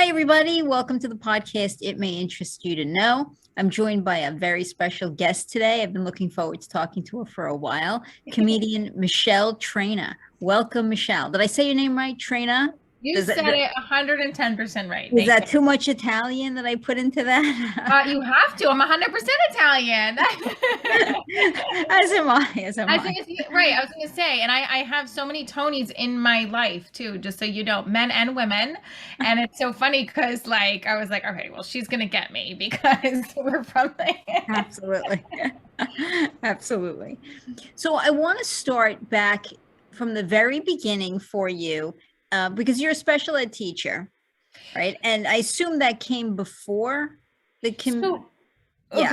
Hi, everybody. Welcome to the podcast. It may interest you to know. I'm joined by a very special guest today. I've been looking forward to talking to her for a while. Comedian Michele Traina. Welcome, Michele. Did I say your name right, Traina? You said it 110% right. Is Thank that you. too much Italian that I put into that? You have to. I'm 100% Italian. As am I. As am I was I. gonna say, right. I was going to say, and I have so many Tonys in my life too, just so you know, men and women. And it's so funny because, like, I was like, okay, well, she's going to get me because we're from there. Absolutely. Absolutely. So I want to start back from the very beginning for you, because you're a special ed teacher, right? And I assume that came before the So, yeah.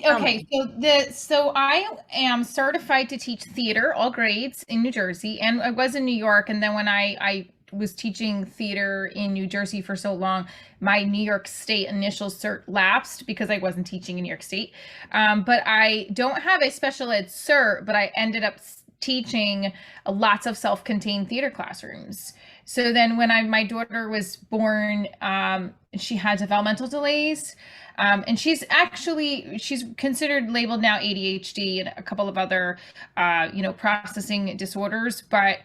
Tell okay. me. So I am certified to teach theater, all grades in New Jersey, and I was in New York. And then when I was teaching theater in New Jersey for so long, my New York State initial cert lapsed because I wasn't teaching in New York State. But I don't have a special ed cert, but I ended up teaching lots of self-contained theater classrooms. So then when my daughter was born, she had developmental delays. And she's considered labeled now ADHD and a couple of other, processing disorders. But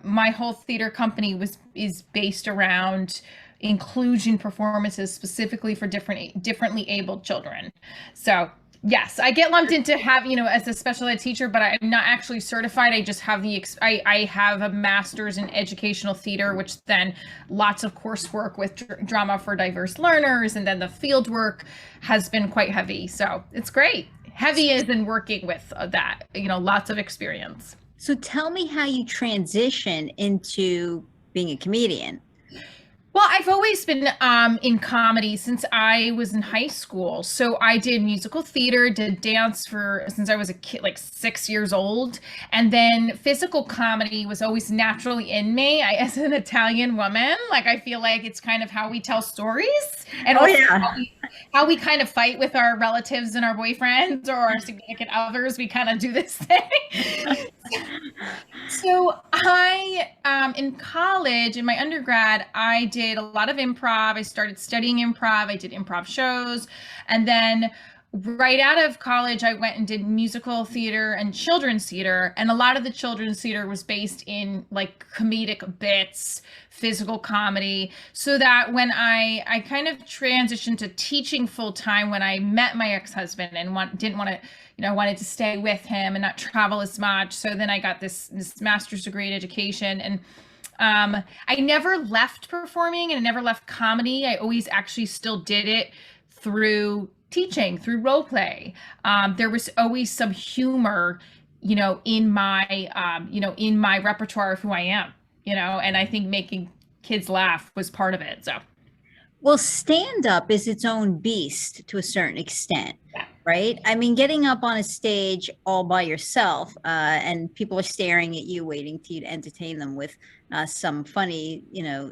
my whole theater company is based around inclusion performances specifically for differently abled children. So yes, I get lumped into as a special ed teacher, but I'm not actually certified. I just have I have a master's in educational theater, which then lots of coursework with drama for diverse learners. And then the field work has been quite heavy. So it's great. Heavy is in working with that, lots of experience. So tell me how you transition into being a comedian. Well, I've always been in comedy since I was in high school. So I did musical theater, did dance since I was a kid, like 6 years old. And then physical comedy was always naturally in me. As an Italian woman, like I feel like it's kind of how we tell stories and Oh also yeah. how we kind of fight with our relatives and our boyfriends or our significant others. We kind of do this thing. So in college, in my undergrad, I did a lot of improv. I started studying improv. I did improv shows. And then right out of college, I went and did musical theater and children's theater. And a lot of the children's theater was based in like comedic bits, physical comedy. So that when I kind of transitioned to teaching full time when I met my ex-husband and didn't want to, I wanted to stay with him and not travel as much. So then I got this master's degree in education. And I never left performing and I never left comedy. I always actually still did it through teaching, through role play. There was always some humor, in my repertoire of who I am, and I think making kids laugh was part of it. So. Well, stand up is its own beast to a certain extent, Yeah. right? I mean, getting up on a stage all by yourself, and people are staring at you, waiting for you to entertain them with some funny,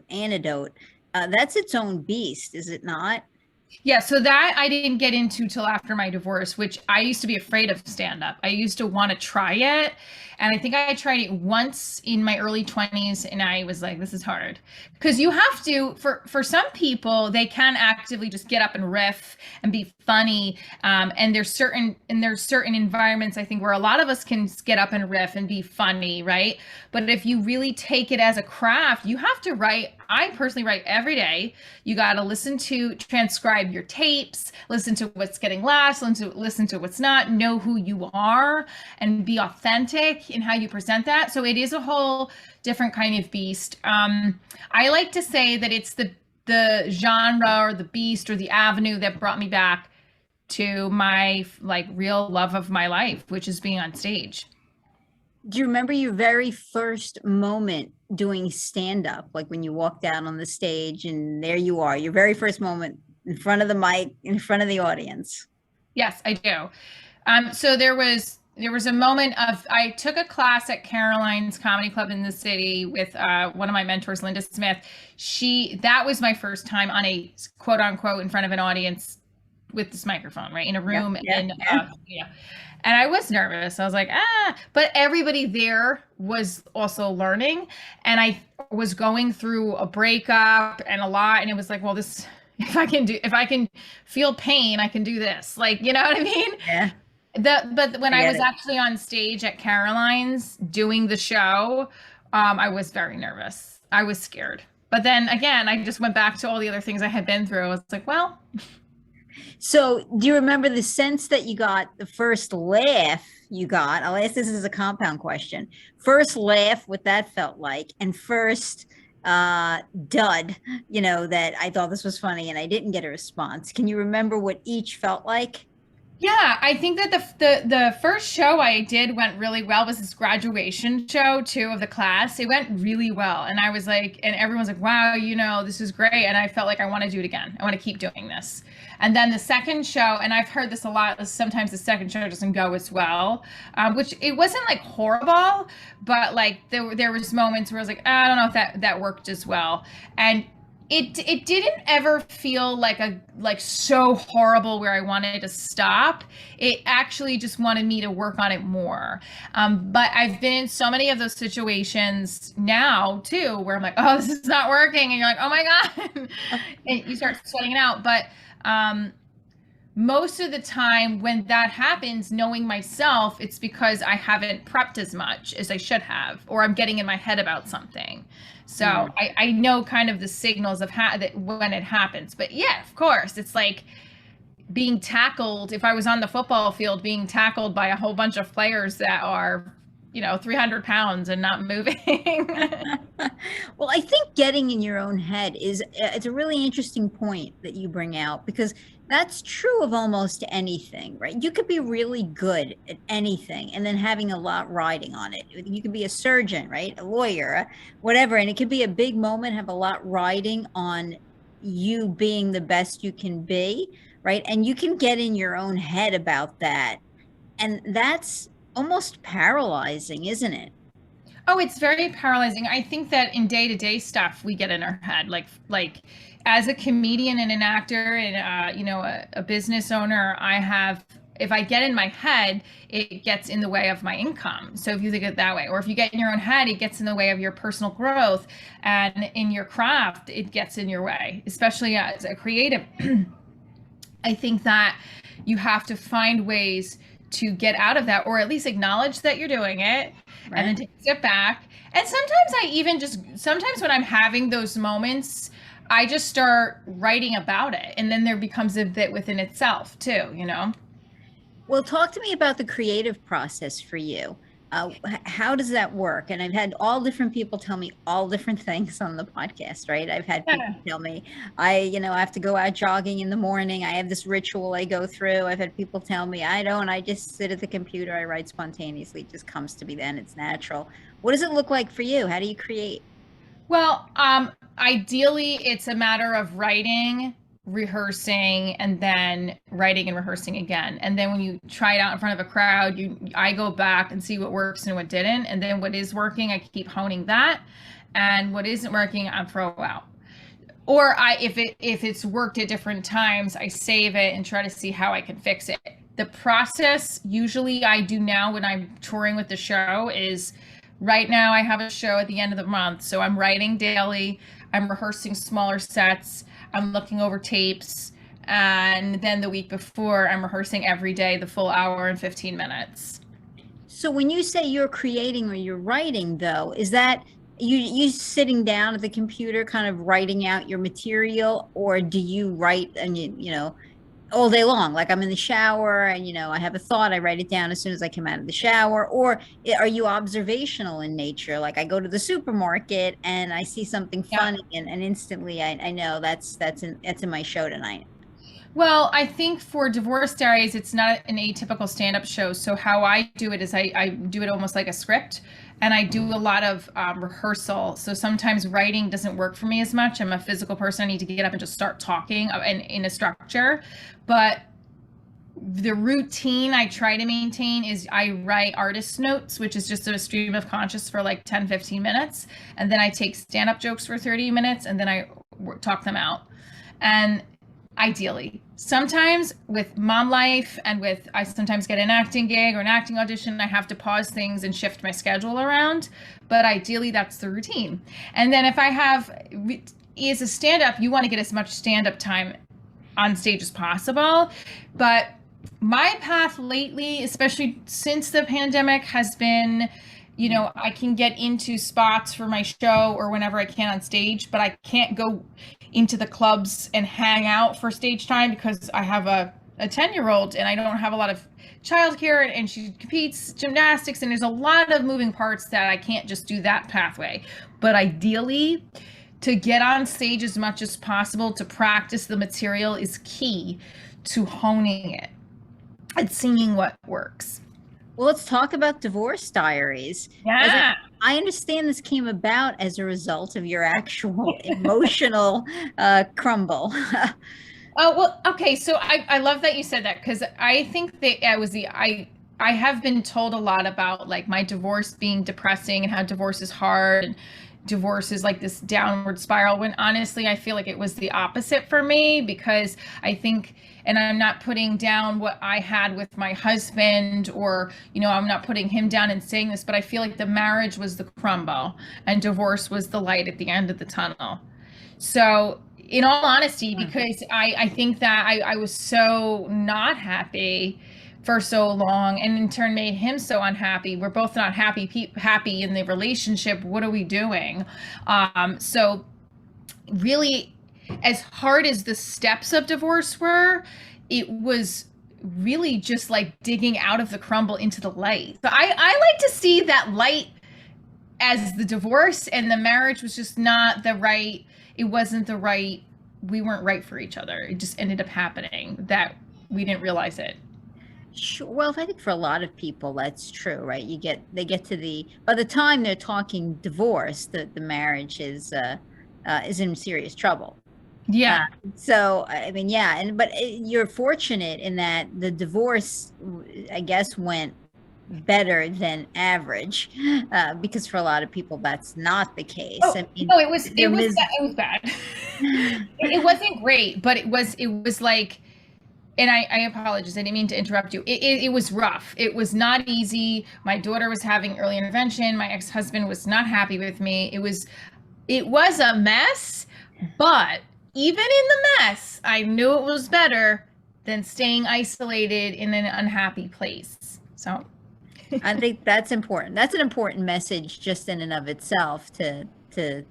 anecdote. That's its own beast, is it not? Yeah, so that I didn't get into till after my divorce, which I used to be afraid of stand up. I used to want to try it. And I think I tried it once in my early 20s and I was like, this is hard. Because you have to, for some people, they can actively just get up and riff and be funny. And there's certain environments, I think, where a lot of us can get up and riff and be funny, right? But if you really take it as a craft, you have to write. I personally write every day. You got to transcribe your tapes, listen to what's getting laughs, listen to what's not, know who you are, and be authentic in how you present that. So it is a whole different kind of beast. I like to say that it's the genre or the beast or the avenue that brought me back to my like real love of my life, which is being on stage. Do you remember your very first moment doing stand up, like when you walked out on the stage and there you are, your very first moment in front of the mic, in front of the audience? Yes, I do. So there was a moment of I took a class at Caroline's Comedy Club in the city with one of my mentors, Linda Smith. That was my first time on a quote unquote in front of an audience with this microphone, right, in a Yeah, room, yeah, and yeah. yeah. And I was nervous. I was like, but everybody there was also learning. And I was going through a breakup and a lot. And it was like, well, this, if I can feel pain, I can do this. Like, you know what I mean? Yeah, But when I I get was it. actually on stage at Caroline's doing the show, I was very nervous. I was scared. But then again, I just went back to all the other things I had been through. I was like, well, So, do you remember the sense that you got the first laugh you got? I'll ask this as a compound question. First laugh, what that felt like, and first dud, that I thought this was funny and I didn't get a response. Can you remember what each felt like? yeah, I think that the first show I did went really well. Was this graduation show too of the class. It went really well, and I was like, and everyone's like, "Wow, this is great." And I felt like I want to do it again. I want to keep doing this. And then the second show, and I've heard this a lot. Sometimes the second show doesn't go as well, which it wasn't like horrible, but like there was moments where I was like, I don't know if that worked as well. And it didn't ever feel like so horrible where I wanted to stop. It actually just wanted me to work on it more. But I've been in so many of those situations now too, where I'm like, oh, this is not working, and you're like, oh my god, and you start sweating it out. But most of the time when that happens, knowing myself, it's because I haven't prepped as much as I should have, or I'm getting in my head about something. So Mm. I know kind of the signals of that when it happens. But yeah, of course, it's like being tackled. If I was on the football field, being tackled by a whole bunch of players that are, 300 pounds and not moving. Well, I think getting in your own head it's a really interesting point that you bring out because that's true of almost anything, right? You could be really good at anything and then having a lot riding on it. You could be a surgeon, right? A lawyer, whatever, and it could be a big moment, have a lot riding on you being the best you can be, right? And you can get in your own head about that. And that's almost paralyzing, isn't it? Oh, it's very paralyzing. I think that in day-to-day stuff we get in our head, like as a comedian and an actor and a business owner, if I get in my head, it gets in the way of my income. So if you think of it that way, or if you get in your own head, it gets in the way of your personal growth, and in your craft, it gets in your way, especially as a creative. I think that you have to find ways to get out of that, or at least acknowledge that you're doing it, and then Right. take a step back. And sometimes when I'm having those moments, I just start writing about it, and then there becomes a bit within itself too. Well, talk to me about the creative process for you. How does that work? And I've had all different people tell me all different things on the podcast, right? I've had people Yeah. tell me I have to go out jogging in the morning. I have this ritual I go through. I've had people tell me I don't. I just sit at the computer. I write spontaneously. It just comes to me then. It's natural. What does it look like for you? How do you create? Well, ideally, it's a matter of writing, rehearsing, and then writing and rehearsing again. And then when you try it out in front of a crowd, I go back and see what works and what didn't. And then what is working, I keep honing that. And what isn't working, I throw out. Or if it's worked at different times, I save it and try to see how I can fix it. The process usually I do now when I'm touring with the show is, right now I have a show at the end of the month, so I'm writing daily, I'm rehearsing smaller sets, I'm looking over tapes, and then the week before I'm rehearsing every day the full hour and 15 minutes. So when you say you're creating or you're writing, though, is that you sitting down at the computer, kind of writing out your material, or do you write and all day long? Like I'm in the shower and I have a thought, I write it down as soon as I come out of the shower, or are you observational in nature? Like I go to the supermarket and I see something Yeah. funny and instantly I know that's in my show tonight. Well, I think for Divorce Diaries, it's not an atypical stand-up show. So how I do it is I do it almost like a script, and I do a lot of rehearsal. So sometimes writing doesn't work for me as much. I'm a physical person. I need to get up and just start talking in a structure. But the routine I try to maintain is I write artist notes, which is just a stream of conscious for like 10, 15 minutes. And then I take stand-up jokes for 30 minutes, and then I talk them out. And Ideally. Sometimes with mom life and with I sometimes get an acting gig or an acting audition, I have to pause things and shift my schedule around. But ideally, that's the routine. And then if I have, as a stand-up, you want to get as much stand-up time on stage as possible. But my path lately, especially since the pandemic, has been, I can get into spots for my show or whenever I can on stage, but I can't go into the clubs and hang out for stage time because I have a 10-year-old and I don't have a lot of childcare, and she competes gymnastics, and there's a lot of moving parts that I can't just do that pathway. But ideally, to get on stage as much as possible to practice the material is key to honing it and seeing what works. Well, let's talk about Divorce Diaries. Yeah. I understand this came about as a result of your actual emotional crumble. Oh, well, okay. So I love that you said that, because I think that I have been told a lot about like my divorce being depressing and how divorce is hard and divorce is like this downward spiral, when honestly I feel like it was the opposite for me, because I think, and I'm not putting down what I had with my husband, or I'm not putting him down and saying this, but I feel like the marriage was the crumble and divorce was the light at the end of the tunnel. So in all honesty, because I think that I was so not happy for so long, and in turn made him so unhappy. We're both not happy in the relationship. What are we doing? So really, as hard as the steps of divorce were, it was really just like digging out of the crumble into the light. So I like to see that light as the divorce, and the marriage was just not the right, it wasn't the right, we weren't right for each other. It just ended up happening that we didn't realize it. Sure. Well, I think for a lot of people that's true, right? They get to by the time they're talking divorce, the marriage is in serious trouble. Yeah. So I mean, yeah, but you're fortunate in that the divorce, I guess, went better than average, because for a lot of people that's not the case. Oh, I mean, no, it was bad. It wasn't great, but it was like, and I apologize, I didn't mean to interrupt you. It was rough. It was not easy. My daughter was having early intervention. My ex-husband was not happy with me. It was a mess, but even in the mess, I knew it was better than staying isolated in an unhappy place. So I think that's important. That's an important message just in and of itself, to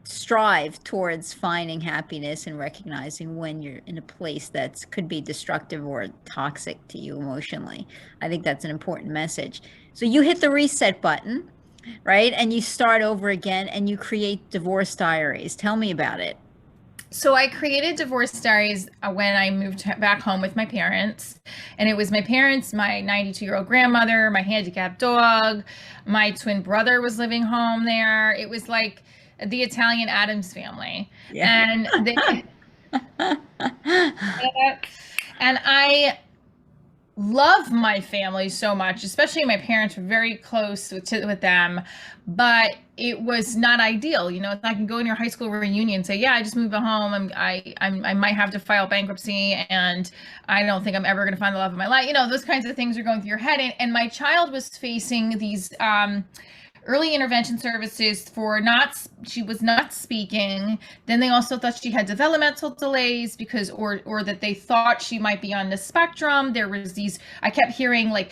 strive towards finding happiness and recognizing when you're in a place that could be destructive or toxic to you emotionally. I think that's an important message. So you hit the reset button, right? And you start over again and you create Divorce Diaries. Tell me about it. So I created Divorce Diaries when I moved back home with my parents. And it was my parents, my 92-year-old grandmother, my handicapped dog, my twin brother was living home there. It was like the Italian Addams family. Yeah. And and I love my family so much, especially my parents were very close with them, but it was not ideal. I can go in your high school reunion and say, yeah, I just moved home. I might have to file bankruptcy, and I don't think I'm ever going to find the love of my life. Those kinds of things are going through your head. And my child was facing these early intervention services for she was not speaking. Then they also thought she had developmental delays because, or that they thought she might be on the spectrum. There was I kept hearing like,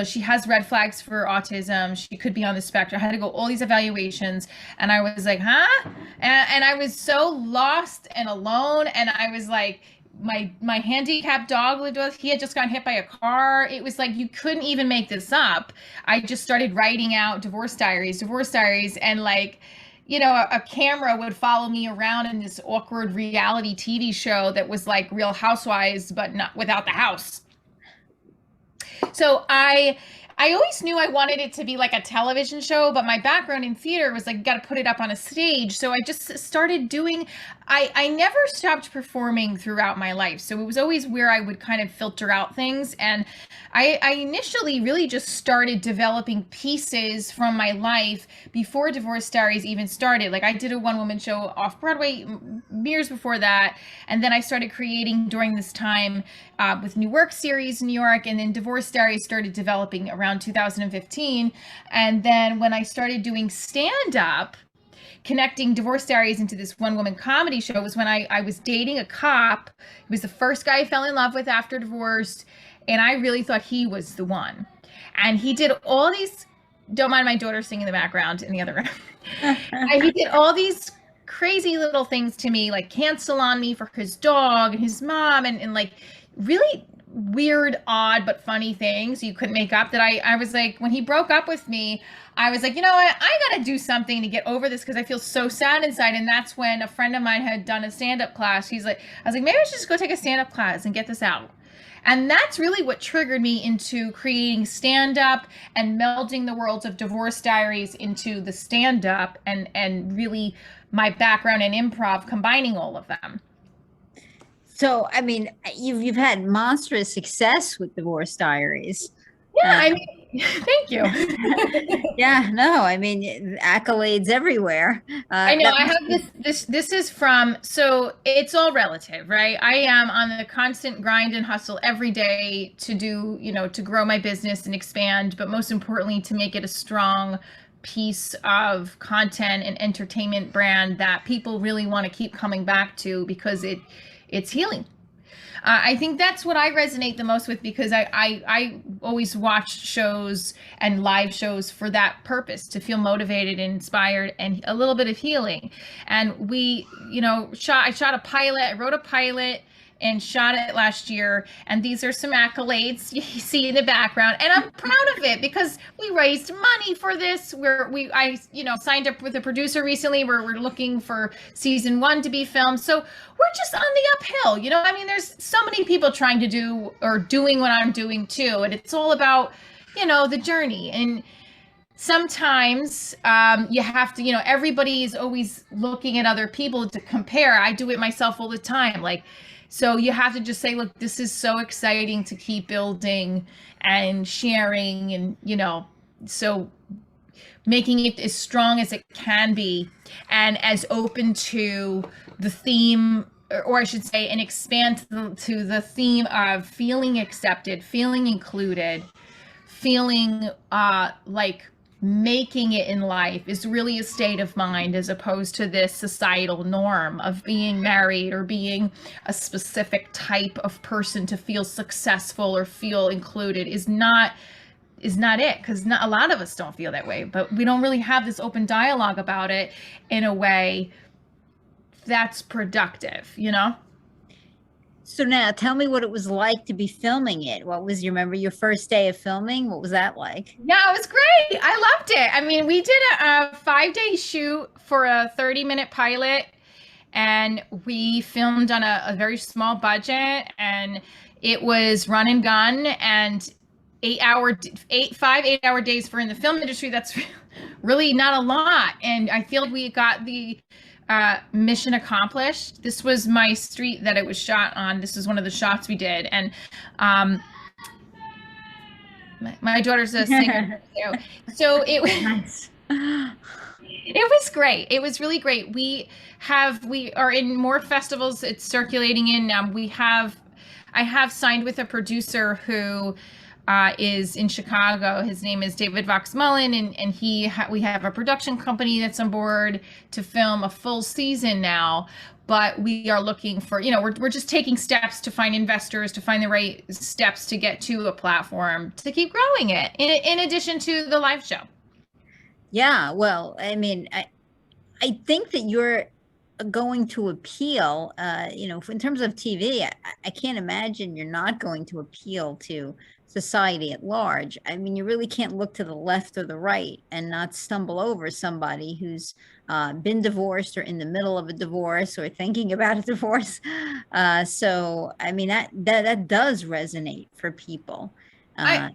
she has red flags for autism. She could be on the spectrum. I had to go all these evaluations, and I was like, huh? And I was so lost and alone. And I was like, my handicapped dog lived with, he had just gotten hit by a car. It was like, you couldn't even make this up. I just started writing out Divorce Diaries, and like, a camera would follow me around in this awkward reality TV show that was like Real Housewives, but not without the house. So I always knew I wanted it to be like a television show, but my background in theater was like, got to put it up on a stage. So I just started doing, I never stopped performing throughout my life. So it was always where I would kind of filter out things. And I initially really just started developing pieces from my life before Divorce Diaries even started. Like I did a one-woman show off Broadway years before that. And then I started creating during this time with New Work series in New York, and then Divorce Diaries started developing around 2015. And then when I started doing stand-up, connecting Divorce Diaries into this one woman comedy show was when I was dating a cop. He was the first guy I fell in love with after divorce, and I really thought he was the one. And he did all these, don't mind my daughter singing in the background in the other room. And he did all these crazy little things to me, like cancel on me for his dog and his mom, and like really weird, odd, but funny things you couldn't make up, that I was like, when he broke up with me, I was like, you know what, I gotta do something to get over this because I feel so sad inside. And that's when a friend of mine had done a stand-up class. I was like, maybe I should just go take a stand-up class and get this out. And that's really what triggered me into creating stand-up and melding the worlds of Divorce Diaries into the stand-up, and really my background in improv, combining all of them. So, I mean, you've had monstrous success with Divorce Diaries. Yeah, I mean, thank you. Yeah, no, I mean, accolades everywhere. I know I have this is from, so it's all relative, right? I am on the constant grind and hustle every day to do, to grow my business and expand, but most importantly, to make it a strong piece of content and entertainment brand that people really want to keep coming back to because it's healing. I think that's what I resonate the most with, because I always watch shows and live shows for that purpose, to feel motivated and inspired and a little bit of healing. And I shot a pilot, I wrote a pilot and shot it last year. And these are some accolades you see in the background. And I'm proud of it because we raised money for this. I signed up with a producer recently where we're looking for season 1 to be filmed. So we're just on the uphill. I mean, there's so many people trying to do or doing what I'm doing too. And it's all about, the journey. And sometimes you have to, everybody is always looking at other people to compare. I do it myself all the time. So you have to just say, look, this is so exciting to keep building and sharing, and, so making it as strong as it can be and as open to the theme, or I should say, and expand to the theme of feeling accepted, feeling included, feeling like making it in life is really a state of mind, as opposed to this societal norm of being married or being a specific type of person to feel successful or feel included is not it, because a lot of us don't feel that way, but we don't really have this open dialogue about it in a way that's productive. So now tell me what it was like to be filming it. Remember your first day of filming? What was that like? Yeah, it was great. I loved it. I mean, we did a 5-day shoot for a 30-minute pilot, and we filmed on a very small budget, and it was run and gun, and 8-hour days for in the film industry. That's really not a lot. And I feel like we got the mission accomplished. This was my street that it was shot on. This is one of the shots we did. And my daughter's a singer. So it was nice. It was great. It was really great. We are in more festivals. It's circulating in. I have signed with a producer who is in Chicago. His name is David Vox Mullen, and we have a production company that's on board to film a full season now. But we are looking for, we're just taking steps to find investors, to find the right steps to get to a platform to keep growing it, in addition to the live show. Yeah, well, I mean, I think that you're going to appeal, in terms of TV. I can't imagine you're not going to appeal to society at large. I mean, you really can't look to the left or the right and not stumble over somebody who's been divorced or in the middle of a divorce or thinking about a divorce. So, I mean, that does resonate for people. I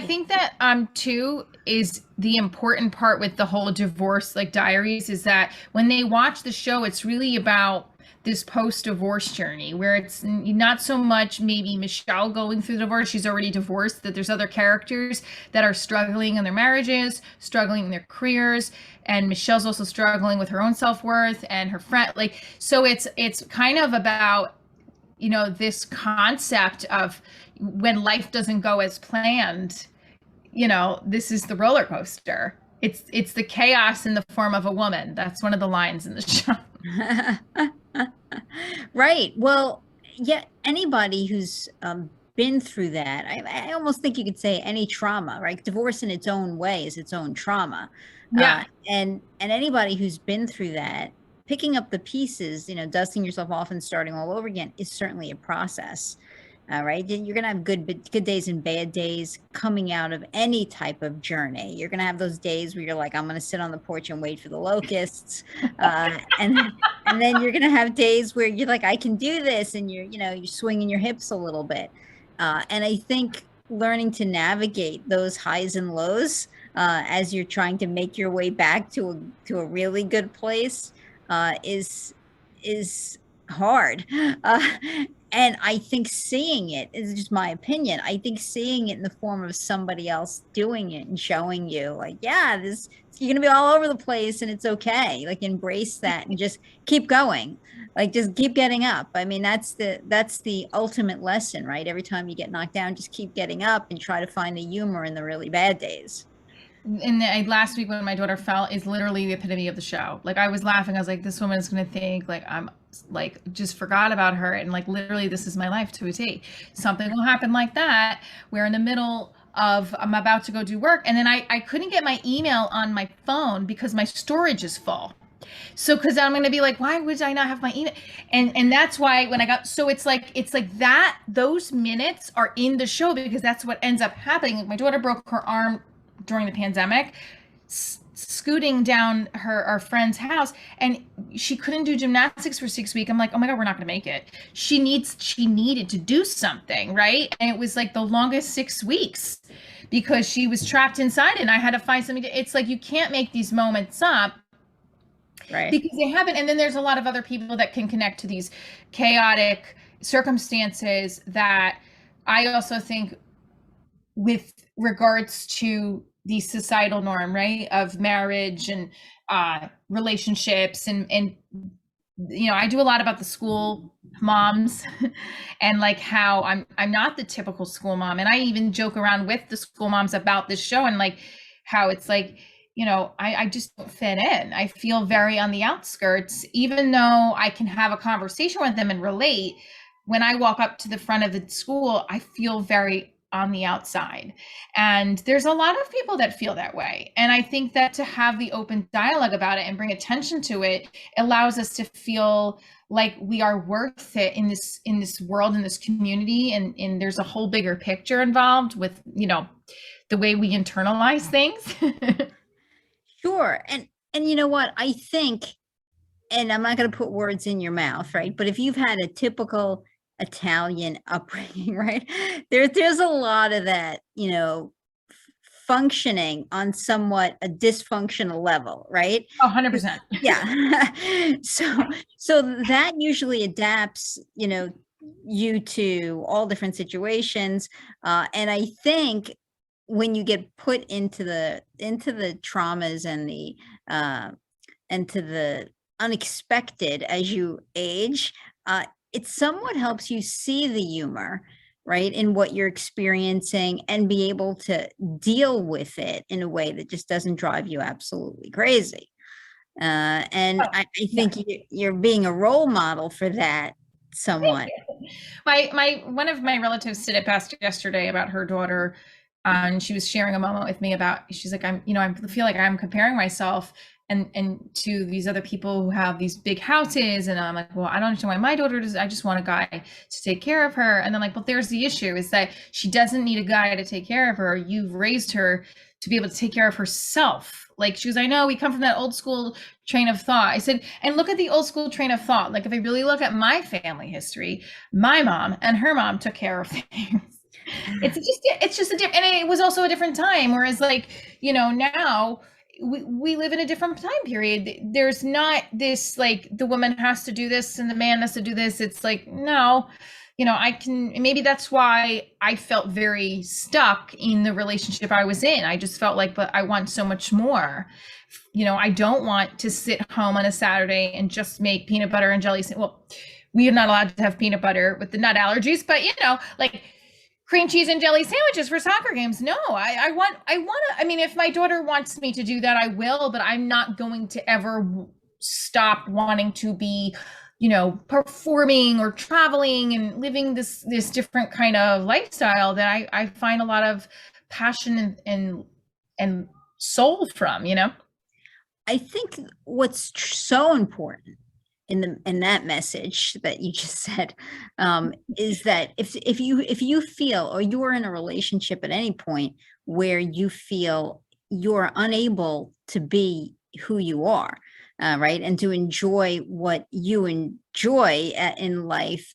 think that too is the important part with the whole Divorce Diaries, is that when they watch the show, it's really about this post-divorce journey where it's not so much maybe Michelle going through the divorce. She's already divorced, that there's other characters that are struggling in their marriages, struggling in their careers, and Michelle's also struggling with her own self-worth and her friend. Like, so it's kind of about, you know, this concept of when life doesn't go as planned, you know, this is the roller coaster. It's the chaos in the form of a woman. That's one of the lines in the show. Right. Well, yeah, anybody who's been through that, I almost think you could say any trauma, right? Divorce in its own way is its own trauma. Yeah. And anybody who's been through that, picking up the pieces, you know, dusting yourself off and starting all over again is certainly a process. Right. You're going to have good days and bad days coming out of any type of journey. You're going to have those days where you're like, I'm going to sit on the porch and wait for the locusts. And then you're going to have days where you're like, I can do this. And you're swinging your hips a little bit. And I think learning to navigate those highs and lows as you're trying to make your way back to a really good place is hard. And I think seeing it is just my opinion. I think seeing it in the form of somebody else doing it and showing you like, yeah, you're going to be all over the place and it's okay. Like embrace that and just keep going. Like just keep getting up. I mean, that's the ultimate lesson, right? Every time you get knocked down, just keep getting up and try to find the humor in the really bad days. And last week when my daughter fell is literally the epitome of the show. Like I was laughing. I was like, this woman is going to think like I'm like just forgot about her. And like literally this is my life to a T. Something will happen like that. We're in the middle of, I'm about to go do work. And then I couldn't get my email on my phone because my storage is full. So, cause I'm going to be like, why would I not have my email? And that's why when I got, so it's like that, those minutes are in the show because that's what ends up happening. My daughter broke her arm during the pandemic, scooting down our friend's house, and she couldn't do gymnastics for 6 weeks. I'm like, oh my God, we're not going to make it. She needed to do something, right? And it was like the longest 6 weeks because she was trapped inside and I had to find something it's like, you can't make these moments up. Right. Because they haven't. And then there's a lot of other people that can connect to these chaotic circumstances that I also think with regards to the societal norm, right, of marriage and relationships and you know, I do a lot about the school moms and like how I'm not the typical school mom, and I even joke around with the school moms about this show and like how it's like, you know, I just don't fit in. I feel very on the outskirts, even though I can have a conversation with them and relate. When I walk up to the front of the school, I feel very on the outside. And there's a lot of people that feel that way. And I think that to have the open dialogue about it and bring attention to it allows us to feel like we are worth it in this world, in this community. And there's a whole bigger picture involved with, you know, the way we internalize things. Sure. And you know what? I think, and I'm not going to put words in your mouth, right? But if you've had a typical Italian upbringing, right? There's a lot of that, you know, functioning on somewhat a dysfunctional level, right? 100%. Yeah. So that usually adapts, you know, you to all different situations. And I think when you get put into the traumas and to the unexpected as you age, it somewhat helps you see the humor, right, in what you're experiencing and be able to deal with it in a way that just doesn't drive you absolutely crazy. And I think you're being a role model for that somewhat. My one of my relatives said it past yesterday about her daughter. And she was sharing a moment with me about, she's like, I feel like I'm comparing myself and to these other people who have these big houses. And I'm like, well, I don't understand why my daughter does. I just want a guy to take care of her. And then like, well, there's the issue is that she doesn't need a guy to take care of her. You've raised her to be able to take care of herself. Like she goes, I know we come from that old school train of thought. I said, and look at the old school train of thought. Like if I really look at my family history, my mom and her mom took care of things. It's just a different, and it was also a different time. Whereas like, you know, now we live in a different time period. There's not this like the woman has to do this and the man has to do this. It's like, no, I can, maybe that's why I felt very stuck in the relationship I was in. I just felt like, but I want so much more. I don't want to sit home on a Saturday and just make peanut butter and jelly. Well, we are not allowed to have peanut butter with the nut allergies, but like cream cheese and jelly sandwiches for soccer games. No, I want to, I mean, if my daughter wants me to do that, I will, but I'm not going to ever stop wanting to be, performing or traveling and living this different kind of lifestyle that I find a lot of passion and soul from, I think what's so important in that message that you just said, is that if you feel, or you're in a relationship at any point where you feel you're unable to be who you are, right, and to enjoy what you enjoy in life,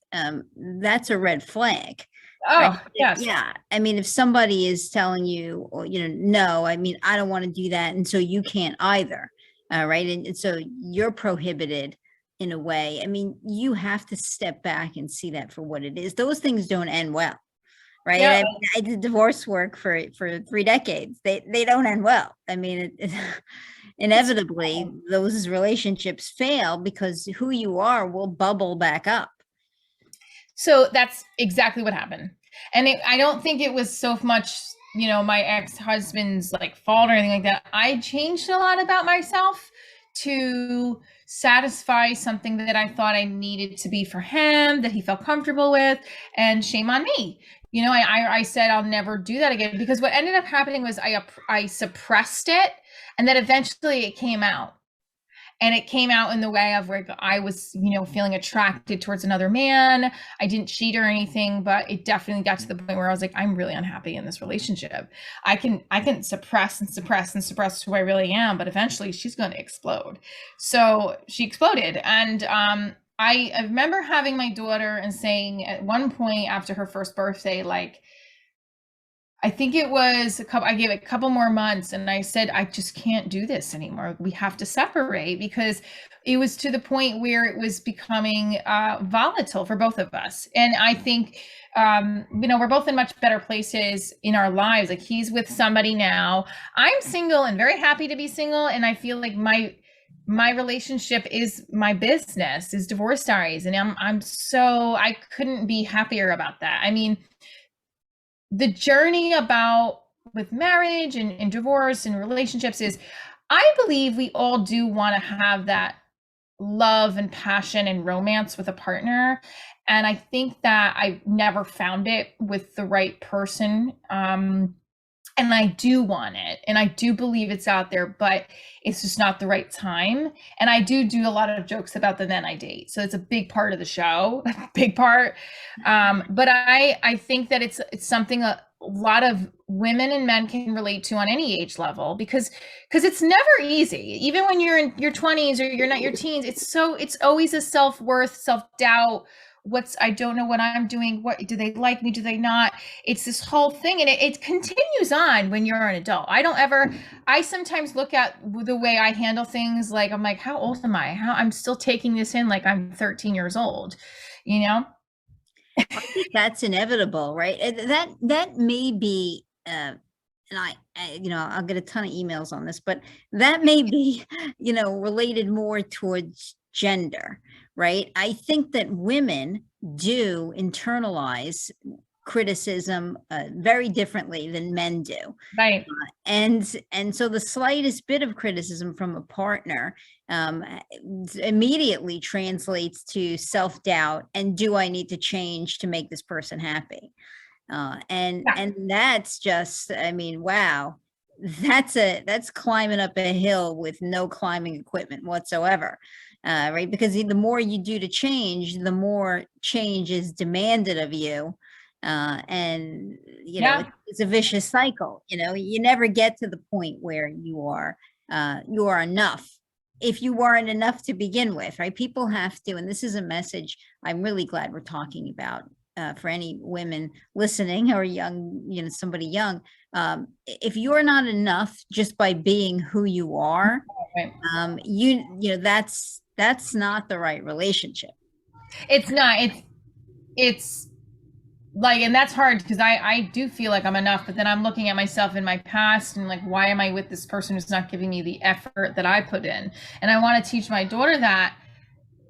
that's a red flag. Oh, Right? yes. Yeah. I mean, if somebody is telling you, or, no, I mean, I don't want to do that, and so you can't either. Right. And so you're prohibited in a way. I mean, you have to step back and see that for what it is. Those things don't end well. Right. Yeah. I mean, I did divorce work for 3 decades. They don't end well. I mean, inevitably those relationships fail because who you are will bubble back up. So that's exactly what happened. And I don't think it was so much, my ex-husband's like fault or anything like that. I changed a lot about myself to satisfy something that I thought I needed to be for him, that he felt comfortable with, and shame on me. I said I'll never do that again, because what ended up happening was I suppressed it, and then eventually it came out. And it came out in the way of where I was, feeling attracted towards another man. I didn't cheat or anything, but it definitely got to the point where I was like, I'm really unhappy in this relationship. I can suppress and suppress and suppress who I really am, but eventually she's going to explode. So she exploded. And I remember having my daughter and saying at one point after her first birthday, like, I think it was I gave it a couple more months, and I said, I just can't do this anymore. We have to separate, because it was to the point where it was becoming volatile for both of us. And I think, we're both in much better places in our lives. Like, he's with somebody now. I'm single and very happy to be single. And I feel like my relationship is my business, is Divorce Diaries. And I couldn't be happier about that. I mean, the journey about with marriage and divorce and relationships is, I believe we all do want to have that love and passion and romance with a partner. And I think that I never found it with the right person. And I do want it, and I do believe it's out there, but it's just not the right time. And I do a lot of jokes about the men I date, so it's a big part of the show, big part. But I think that it's something a lot of women and men can relate to on any age level, because it's never easy. Even when you're in your 20s or you're not your teens, it's always a self-worth, self-doubt. I don't know what I'm doing. What do they like me? Do they not? It's this whole thing. And it continues on when you're an adult. I sometimes look at the way I handle things. Like, I'm like, how old am I? I'm still taking this in like I'm 13 years old, I think that's inevitable, right? That may be, and I'll get a ton of emails on this, but that may be, related more towards gender, right? I think that women do internalize criticism very differently than men do. Right. And so the slightest bit of criticism from a partner immediately translates to self-doubt, and do I need to change to make this person happy? And that's just, I mean, wow, that's climbing up a hill with no climbing equipment whatsoever. Right? Because the more you do to change, the more change is demanded of you. And it's a vicious cycle. You never get to the point where you are enough, if you weren't enough to begin with, right? People have to, and this is a message I'm really glad we're talking about for any women listening or young, somebody young, if you're not enough just by being who you are, Right. that's not the right relationship. It's not. It's like, and that's hard because I do feel like I'm enough, but then I'm looking at myself in my past and like, why am I with this person who's not giving me the effort that I put in? And I want to teach my daughter that,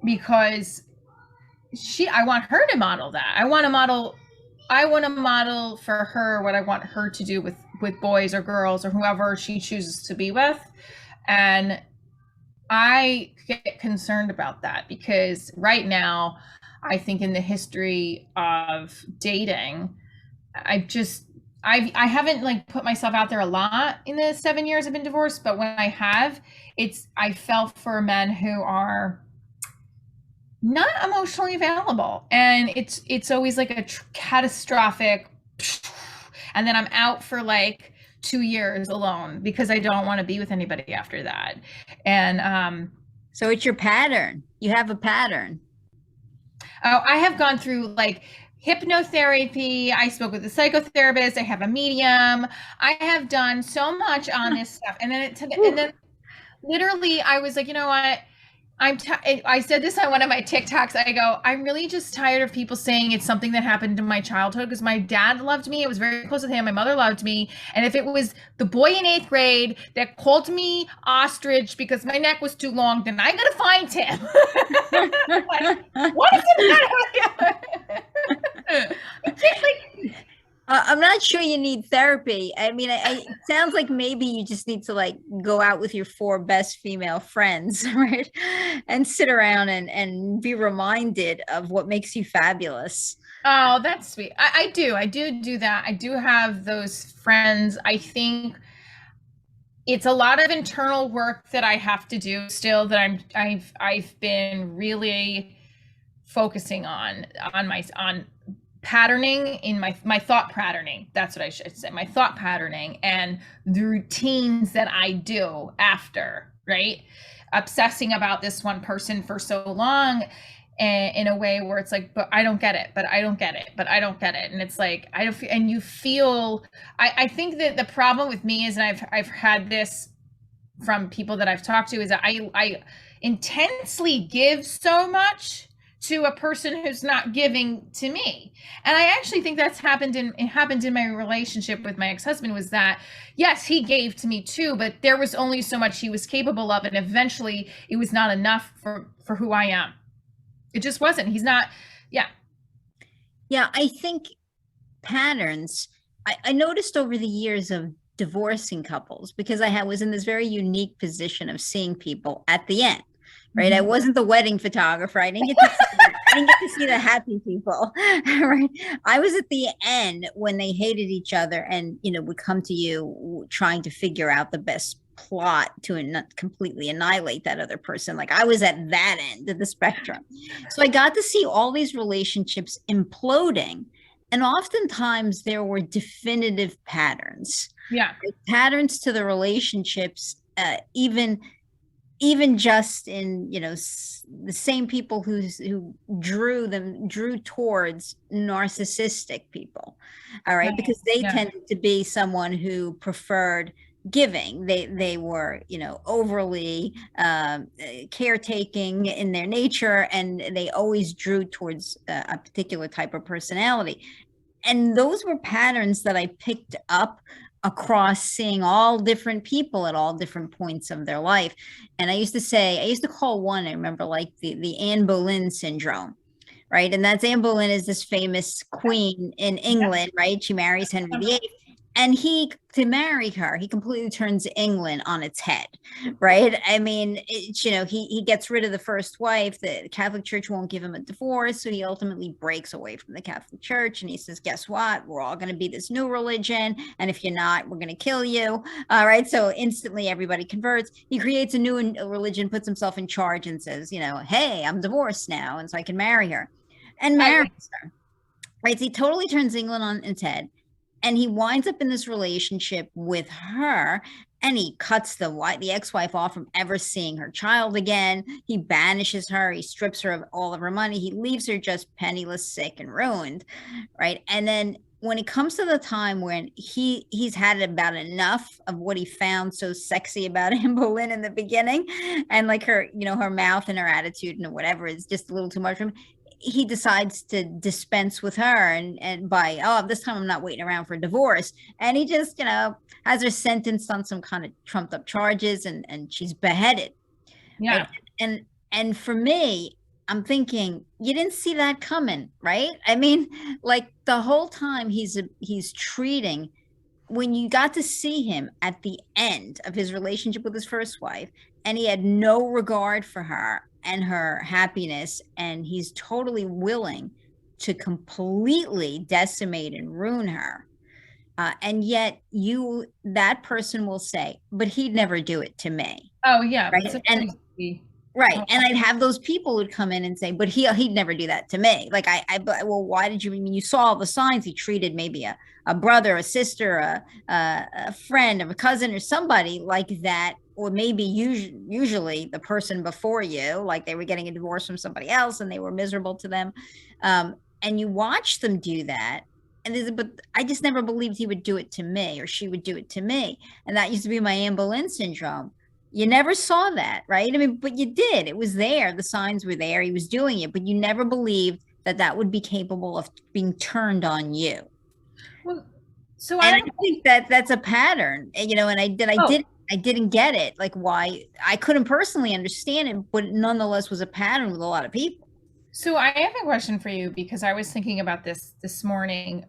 because I want her to model that. I want to model for her what I want her to do with boys or girls or whoever she chooses to be with. And I get concerned about that because right now, I think in the history of dating, I haven't like put myself out there a lot in the 7 years I've been divorced, but when I have, I fell for men who are not emotionally available, and it's always like a catastrophic, and then I'm out for like 2 years alone because I don't want to be with anybody after that. And So it's your pattern. You have a pattern. oh, I have gone through like hypnotherapy. I spoke with a psychotherapist. I have a medium. I have done so much on this stuff, and then literally I was like, you know what? I said this on one of my TikToks. I go, I'm really just tired of people saying it's something that happened in my childhood, because my dad loved me. It was very close with him. My mother loved me. And if it was the boy in 8th grade that called me ostrich because my neck was too long, then I gotta find him. Like, what is it? I'm not sure you need therapy. I mean, it sounds like maybe you just need to like go out with your 4 best female friends, right? And sit around and be reminded of what makes you fabulous. Oh, that's sweet. I do that. I do have those friends. I think it's a lot of internal work that I have to do still, that I've been really focusing on patterning in my thought patterning. That's what I should say. My thought patterning and the routines that I do after, right? Obsessing about this one person for so long, and in a way where it's like, but I don't get it, but I don't get it, but I don't get it. And it's like, I don't feel, and you feel, I think that the problem with me is, and I've had this from people that I've talked to, is that I intensely give so much to a person who's not giving to me. And I actually think that's happened in my relationship with my ex-husband, was that yes, he gave to me too, but there was only so much he was capable of, and eventually it was not enough for who I am. It just wasn't. He's not. Yeah. Yeah, I think patterns, I noticed over the years of divorcing couples, because was in this very unique position of seeing people at the end, right? I wasn't the wedding photographer. I didn't get to see the happy people, right? I was at the end when they hated each other and, would come to you trying to figure out the best plot to completely annihilate that other person. Like I was at that end of the spectrum. So I got to see all these relationships imploding. And oftentimes there were definitive patterns. Yeah. Patterns to the relationships, even just in, the same people who drew towards narcissistic people. All right. Because they tended to be someone who preferred giving. They were, overly caretaking in their nature, and they always drew towards a particular type of personality. And those were patterns that I picked up across seeing all different people at all different points of their life. And I used to call one, I remember, like the Anne Boleyn syndrome, right? And that's Anne Boleyn is this famous queen in England, right? She marries Henry VIII. And to marry her, he completely turns England on its head, right? I mean, he gets rid of the first wife. The Catholic Church won't give him a divorce, so he ultimately breaks away from the Catholic Church, and he says, guess what? We're all going to be this new religion, and if you're not, we're going to kill you. All right, so instantly everybody converts. He creates a new religion, puts himself in charge, and says, hey, I'm divorced now, and so I can marry her. And marries her, right? So he totally turns England on its head. And he winds up in this relationship with her. and he cuts the ex-wife off from ever seeing her child again. He banishes her. He strips her of all of her money. He leaves her just penniless, sick, and ruined, right? And then when it comes to the time when he's had about enough of what he found so sexy about Anne Boleyn in the beginning, and like her, her mouth and her attitude and whatever is just a little too much for him. He decides to dispense with her and by, oh, this time I'm not waiting around for divorce. And he just, has her sentenced on some kind of trumped up charges, and she's beheaded. Right. Yeah. And for me, I'm thinking, you didn't see that coming, right? I mean, like the whole time he's treating, when you got to see him at the end of his relationship with his first wife, and he had no regard for her and her happiness, and he's totally willing to completely decimate and ruin her. And yet that person will say, but he'd never do it to me. Oh yeah, but Right. And sometimes right. And I'd have those people who'd come in and say, but he'd never do that to me. Like well, why did you, I mean, you saw all the signs. He treated maybe a brother, a sister, a friend, a cousin, or somebody like that. Or maybe usually the person before you, like they were getting a divorce from somebody else and they were miserable to them. And you watch them do that. But I just never believed he would do it to me or she would do it to me. And that used to be my Anne Boleyn syndrome. You never saw that, right? I mean, but you did. It was there. The signs were there. He was doing it, but you never believed that that would be capable of being turned on you. Well, so And I I don't. think that that's a pattern, and Oh, I didn't get it. Like why I couldn't personally understand it, but it nonetheless was a pattern with a lot of people. so I have a question for you because I was thinking about this morning.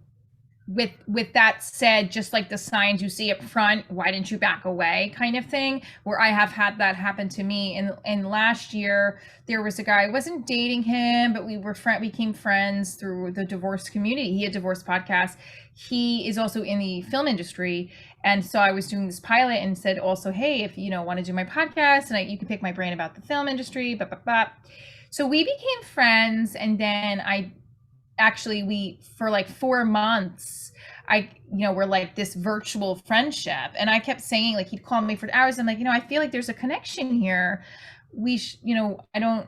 With that said, just like the signs you see up front, why didn't you back away kind of thing, where I have had that happen to me. And last year there was a guy, I wasn't dating him, but we became friends through the divorce community. He had divorce podcast. He is also in the film industry. And so I was doing this pilot and said also, hey, if you want to do my podcast and you can pick my brain about the film industry, blah, blah, blah. So we became friends, and then we for like 4 months we're like this virtual friendship, and I kept saying, like, he'd call me for hours. I'm like, I feel like there's a connection here. I don't.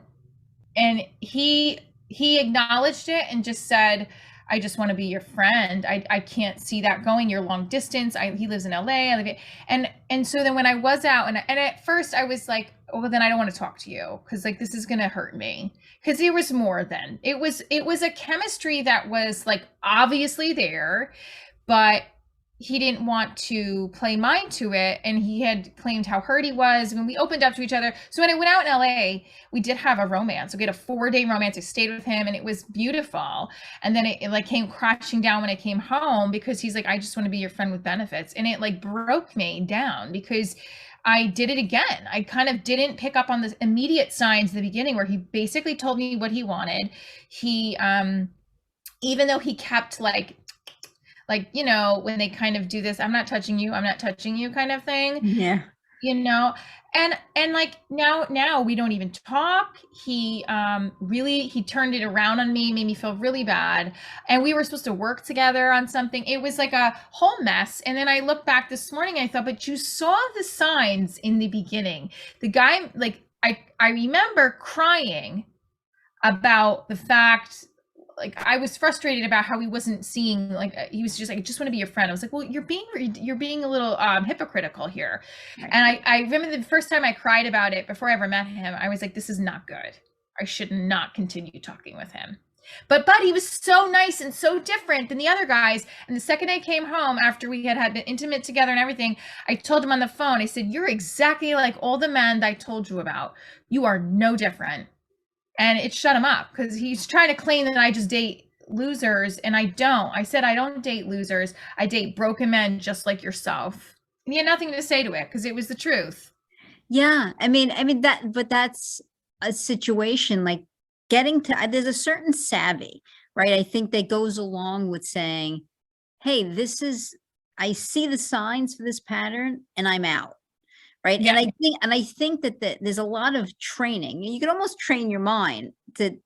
And he acknowledged it and just said, I just want to be your friend. I can't see that going. You're long distance. He lives in LA. And so then when I was out, and at first I was like, oh, well, then I don't want to talk to you because like this is gonna hurt me. Because there was more then. It was a chemistry that was like obviously there, but he didn't want to play mind to it, and he had claimed how hurt he was when we opened up to each other. So when I went out in LA, we did have a romance. We had a 4-day romance. I stayed with him, and it was beautiful. And then it like came crashing down when I came home, because he's like, I just want to be your friend with benefits. And it like broke me down because I did it again. I kind of didn't pick up on the immediate signs at the beginning where he basically told me what he wanted. He even though he kept like when they kind of do this, I'm not touching you kind of thing, Yeah. and like now we don't even talk. He he turned it around on me, made me feel really bad, and we were supposed to work together on something. It was like a whole mess. And then I looked back this morning, I thought, but you saw the signs in the beginning. The guy, like, I remember crying about the fact, like, I was frustrated about how he wasn't seeing, like, he was just like, I just want to be your friend. I was like, well, you're being a little hypocritical here. Right. And I remember the first time I cried about it before I ever met him, I was like, this is not good. I should not continue talking with him. But he was so nice and so different than the other guys. And the second I came home after we had been intimate together and everything, I told him on the phone, I said, you're exactly like all the men that I told you about. You are no different. And it shut him up because he's trying to claim that I just date losers, and I don't. I said, I don't date losers. I date broken men just like yourself. And he had nothing to say to it because it was the truth. Yeah. I mean but that's a situation like there's a certain savvy, right? I think that goes along with saying, hey, I see the signs for this pattern and I'm out. Right. Yeah. And I think that there's a lot of training. You can almost train your mind to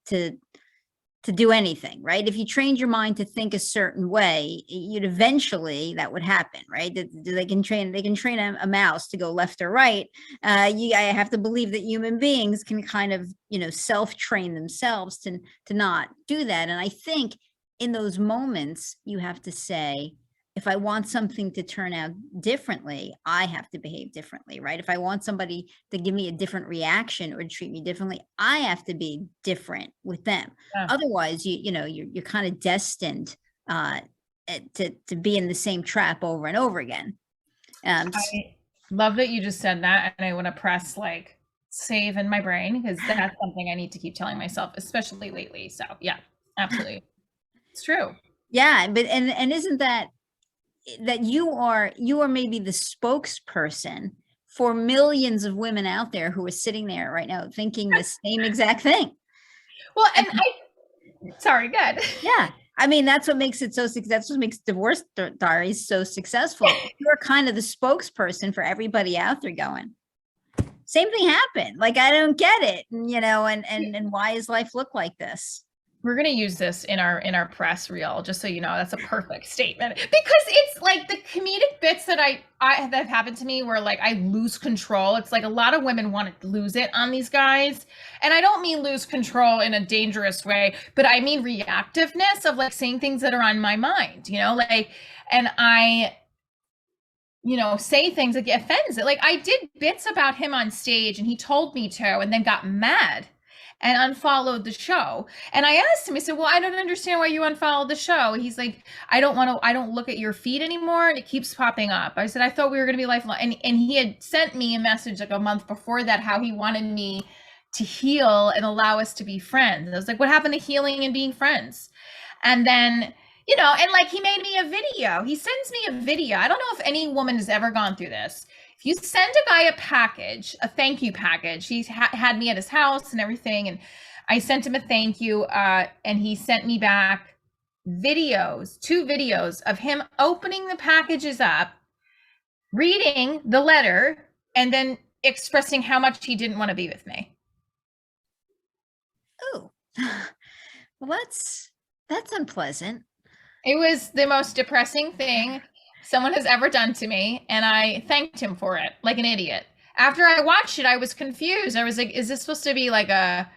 to do anything, right? If you trained your mind to think a certain way, you'd eventually, that would happen, right? They can train a mouse to go left or right. I have to believe that human beings can kind of, self-train themselves to not do that. And I think in those moments, you have to say, if I want something to turn out differently, I have to behave differently, right? If I want somebody to give me a different reaction or treat me differently, I have to be different with them. Yeah. Otherwise, you're kind of destined to be in the same trap over and over again. I love that you just said that, and I want to press like save in my brain because that's something I need to keep telling myself, especially lately. So yeah, absolutely, it's true. Yeah, but and isn't that you are maybe the spokesperson for millions of women out there who are sitting there right now thinking the same exact thing. Well, and sorry, good. Yeah. I mean, that's what makes it that's what makes Divorce Diaries so successful. You're kind of the spokesperson for everybody out there going, same thing happened. Like, I don't get it. And why does life look like this? We're going to use this in our press reel, just so you know. That's a perfect statement, because it's like the comedic bits that that have happened to me where like I lose control. It's like a lot of women want to lose it on these guys, and I don't mean lose control in a dangerous way, but I mean reactiveness of like saying things that are on my mind, like, and I say things like it offends it. Like I did bits about him on stage and he told me to, and then got mad and unfollowed the show. And I asked him, I said, well, I don't understand why you unfollowed the show. He's like, I don't look at your feed anymore. And it keeps popping up. I said, I thought we were going to be lifelong. And he had sent me a message like a month before that, how he wanted me to heal and allow us to be friends. And I was like, what happened to healing and being friends? And then, and like he made me a video. He sends me a video. I don't know if any woman has ever gone through this. If you send a guy a package, a thank you package, he's had me at his house and everything, and I sent him a thank you, and he sent me back two videos of him opening the packages up, reading the letter, and then expressing how much he didn't want to be with me. Oh, well, that's unpleasant. It was the most depressing thing someone has ever done to me, and I thanked him for it like an idiot. After I watched it, I was confused. I was like, is this supposed to be like I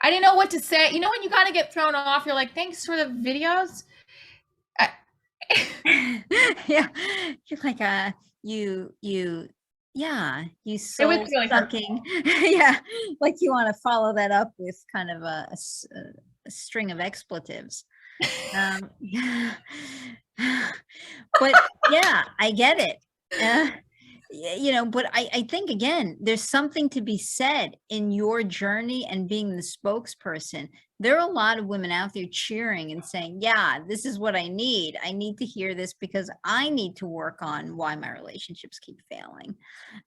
didn't know what to say. When you kind of get thrown off, you're like, thanks for the videos. Yeah. You're like, you soul really sucking. Yeah. Like you want to follow that up with kind of a string of expletives. But yeah, I get it. But I think again, there's something to be said in your journey and being the spokesperson. There are a lot of women out there cheering and saying, yeah, this is what I need. I need to hear this because I need to work on why my relationships keep failing,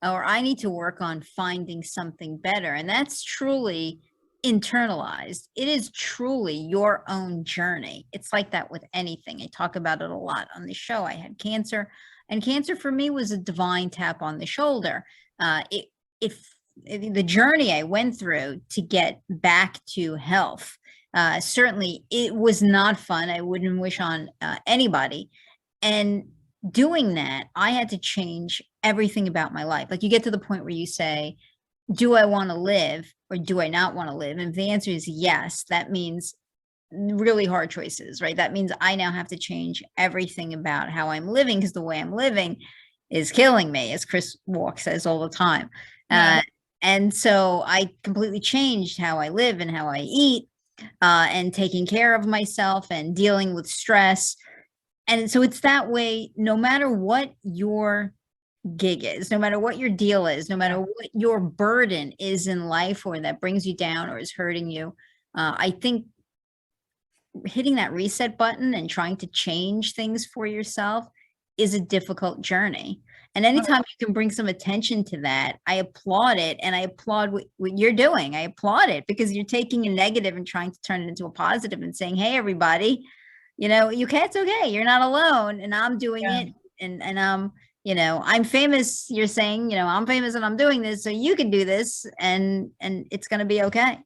or I need to work on finding something better. And that's truly internalized. It is truly your own journey. It's like that with anything. I talk about it a lot on the show. I had cancer, and cancer for me was a divine tap on the shoulder. The journey I went through to get back to health, certainly it was not fun. I wouldn't wish on anybody. And doing that, I had to change everything about my life. Like you get to the point where you say, do I want to live or do I not want to live? And if the answer is yes, that means really hard choices, right? That means I now have to change everything about how I'm living, because the way I'm living is killing me, as Chris Walk says all the time. Yeah. And so I completely changed how I live and how I eat, and taking care of myself and dealing with stress. And so it's that way, no matter what your gig is, no matter what your deal is, no matter what your burden is in life, or that brings you down or is hurting you, I think hitting that reset button and trying to change things for yourself is a difficult journey. And anytime you can bring some attention to that, I applaud it. And I applaud what you're doing. I applaud it, because you're taking a negative and trying to turn it into a positive and saying, hey, everybody, it's okay. You're not alone. And I'm doing it. And I'm famous. You're saying, I'm famous and I'm doing this, so you can do this, and it's going to be okay.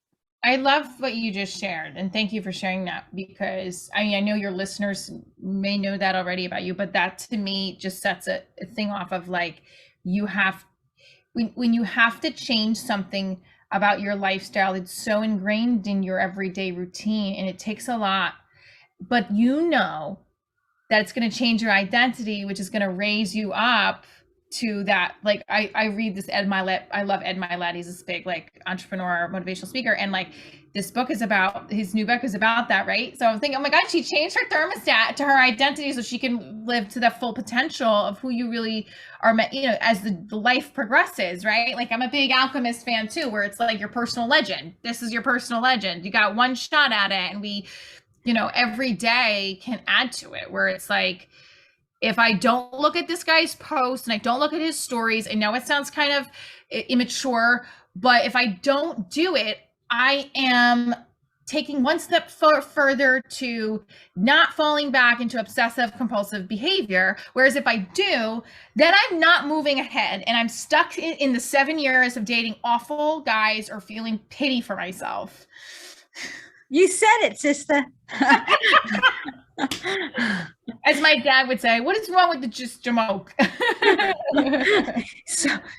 I love what you just shared, and thank you for sharing that, because I mean, I know your listeners may know that already about you, but that to me just sets a thing off of like, you have, when you have to change something about your lifestyle, it's so ingrained in your everyday routine and it takes a lot, but you know that it's going to change your identity, which is going to raise you up to that. Like I read this Ed Milet. I love Ed Milet. He's this big like entrepreneur, motivational speaker, and like this book is about, his new book is about that, right? So I'm thinking, oh my God, she changed her thermostat to her identity so she can live to the full potential of who you really are, you know, as the life progresses, right? Like I'm a big Alchemist fan too, where it's like your personal legend. This is your personal legend. You got one shot at it, and we, you know, every day can add to it, where it's like, if I don't look at this guy's post and I don't look at his stories, I know it sounds kind of immature, but if I don't do it, I am taking one step further to not falling back into obsessive compulsive behavior. Whereas if I do, then I'm not moving ahead and I'm stuck in the 7 years of dating awful guys or feeling pity for myself. You said it, sister. As my dad would say, what is wrong with the just jamoke?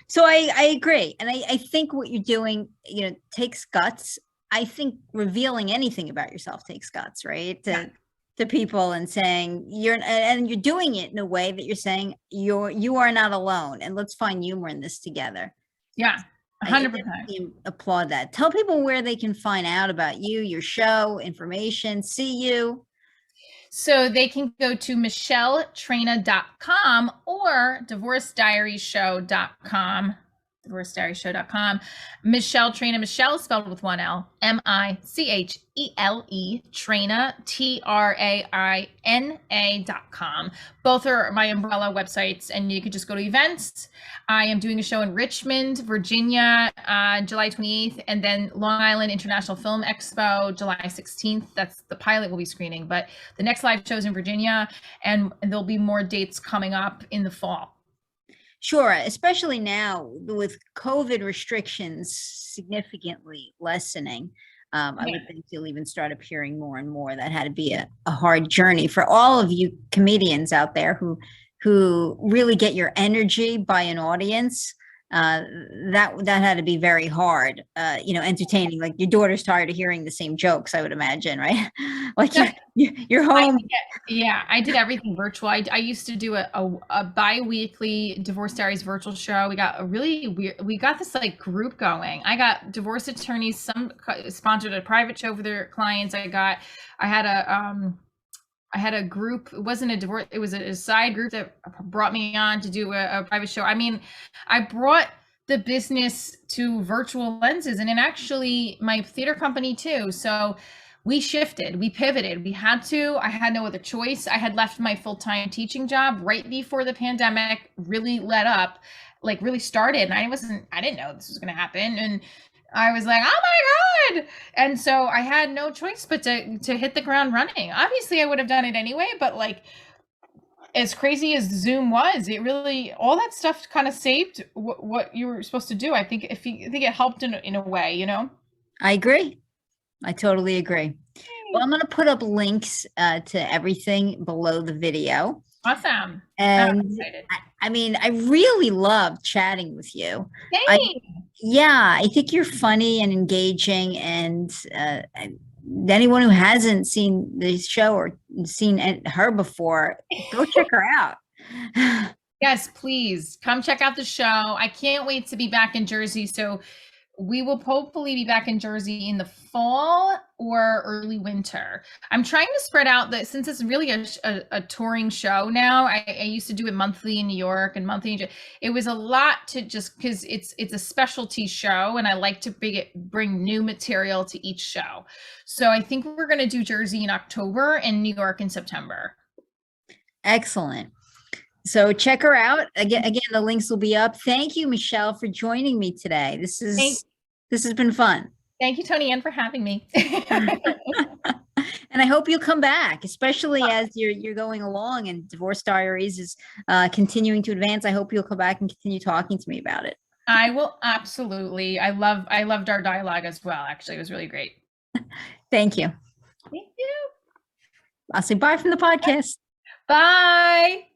So I agree. And I think what you're doing, you know, takes guts. I think revealing anything about yourself takes guts, right? To people, and saying and you're doing it in a way that you're saying you are not alone, and let's find humor in this together. Yeah. 100%. I applaud that. Tell people where they can find out about you, your show, information, see you. So they can go to micheletraina.com or divorcediariesshow.com. divorcediariesshow.com. Michele Traina, Michele spelled with one L, Michele, Traina, Traina.com. Both are my umbrella websites, and you could just go to events. I am doing a show in Richmond, Virginia, July 28th, and then Long Island International Film Expo, July 16th. That's the pilot we'll be screening, but the next live show is in Virginia, and there'll be more dates coming up in the fall. Sure, especially now with COVID restrictions significantly lessening. I would think you'll even start appearing more and more. That had to be a hard journey for all of you comedians out there who really get your energy by an audience. That had to be very hard, you know, entertaining. Like your daughter's tired of hearing the same jokes, I would imagine, right? Like you're home. I did everything virtual. I used to do a bi-weekly Divorce Diaries virtual show. We got a really weird, we got this like group going. I got divorce attorneys, some sponsored a private show for their clients. I had a group. It wasn't a divorce, it was a side group that brought me on to do a private show. I mean, I brought the business to virtual lenses, and then actually my theater company too. So we shifted, we pivoted. I had no other choice. I had left my full-time teaching job right before the pandemic really let up, like really started. And I didn't know this was going to happen. And I was like, oh my God. And so I had no choice but to hit the ground running. Obviously I would have done it anyway, but like, as crazy as Zoom was, it really, all that stuff kind of saved what you were supposed to do. I think it helped in a way, you know? I agree. I totally agree. Well, I'm going to put up links to everything below the video. Awesome. And I mean, I really love chatting with you. I think you're funny and engaging, and anyone who hasn't seen the show or seen her before, go check her out. Yes, please come check out the show. I can't wait to be back in Jersey. So we will hopefully be back in Jersey in the fall or early winter. I'm trying to spread out that, since it's really a touring show now. I used to do it monthly in New York and monthly. It was a lot to just, because it's a specialty show, and I like to bring new material to each show. So I think we're going to do Jersey in October and New York in September. Excellent. So check her out. Again, the links will be up. Thank you, Michele, for joining me today. This has been fun. Thank you, Tony Ann, for having me. And I hope you'll come back, especially as you're going along and Divorce Diaries is continuing to advance. I hope you'll come back and continue talking to me about it. I will absolutely. I loved our dialogue as well. Actually, it was really great. Thank you. Thank you. I'll say bye from the podcast. Bye.